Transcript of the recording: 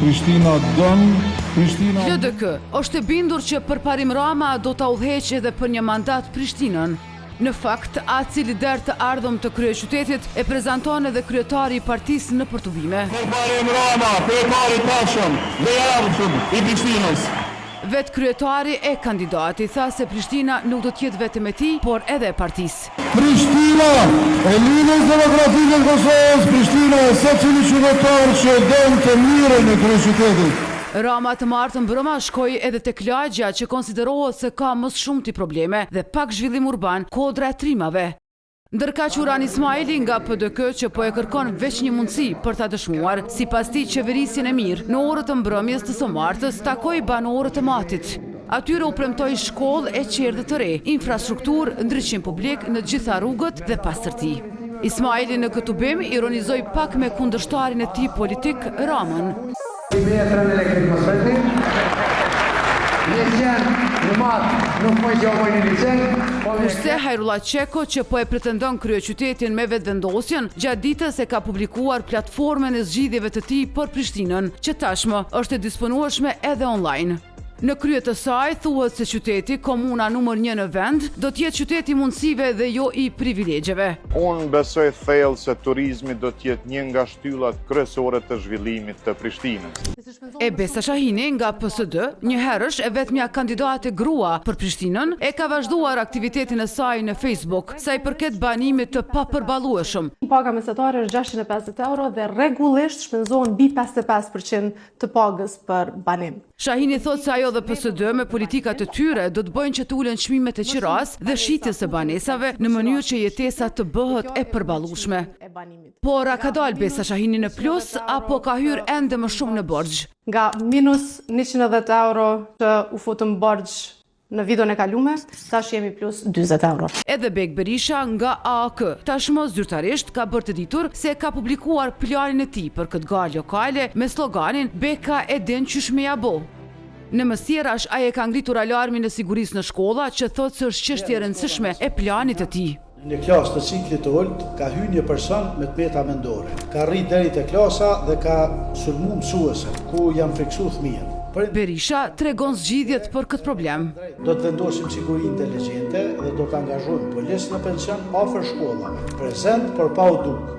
Prishtina dën, Prishtina... LDK është e bindur që përparim Rama do ta udhëheqë edhe për një mandat Prishtinën. Në fakt, aci lider të ardhëm të kryeqytetit e prezanton edhe kryetari i partisë në përtubime. Përparim Rama, kryetari tashëm dhe ardhëm i Prishtinës. Vetë kryetari e kandidati tha se Prishtina nuk do t'jetë vetëm e tij, por edhe e partisë. Prishtina e linjës demokratike të Kosovës, Prishtina e secili qytetar që don të mirën e kryeqytetit. Rama të martën brëma shkoi edhe tek lagja që konsiderohet se ka më shumë ti probleme dhe pak zhvillim urban, kodra e trimave. Ndërka që Uran Ismaili nga PDK që po e kërkon veç një mundësi për ta dëshmuar, sipas tij qeverisjen e mirë, në orët të mbrëmjes të së martës takoi banorët e Matit. Atyre u premtoi shkollë e qerdhe të re, infrastrukturë, ndriçim publik në gjitha rrugët dhe pastërti. Ismaili në këtë bim ironizoi pak me kundërshtarin e tij politik Ramën. Kurse Hajrullah Qeko që po e pretendon kryeqytetin me vetëvendosjen, gjatë ditës e ka publikuar platformën e zgjidhjeve të tij për Prishtinën, që tashmë është e disponueshme edhe online. Në krye të saj thuhet se qyteti, komuna numër 1 në vend, do të jetë qyteti mundësive dhe jo i privilegjeve. Unë besoj thellë se turizmi do të jetë një nga shtyllat kryesore të zhvillimit të Prishtinës. E Besa Shahini nga PSD, një herësh e vetmja kandidate grua për Prishtinën, e ka vazhduar aktivitetin e saj në Facebook, sa i përket banimit të papërballueshëm. Paga mesatare është 650 euro dhe rregullisht shpenzohen mbi 55% të pagës për banim. Shahini thot se ajo dhe PSD me politikat e tyre do të bëjnë që të ulen çmimet e qiras dhe shitjes së banesave në mënyrë që jetesa të bëhet e përballueshme. Por a ka dalë Besa Shahini në plus apo ka hyrë ende më shumë në borxh? Nga minus 110 euro që u futëm borxh në viton e kalume, tash jemi plus 40 euro. Edhe Bek Berisha nga AAK tashmë zyrtarisht ka bërë të ditur se ka publikuar planin e tij për këtë galë lokale me sloganin Beka e din qysh me ja bo. Në Mësjerash ai e ka ngritur alarmin e sigurisë në shkolla që thotë se është çështje e rëndësishme e planit të tij. Në klasë të ciklit të ulët ka hyrë një person me tmeta mendore. Ka rrit deri te klasa dhe ka sulmuar mësuese, ku janë friksuar fëmijët. Berisha tregon zgjidhjet për këtë problem. Do të vendosim siguri inteligjente dhe do të angazhojmë policën në pension afër shkollave, prezent por pa u duk.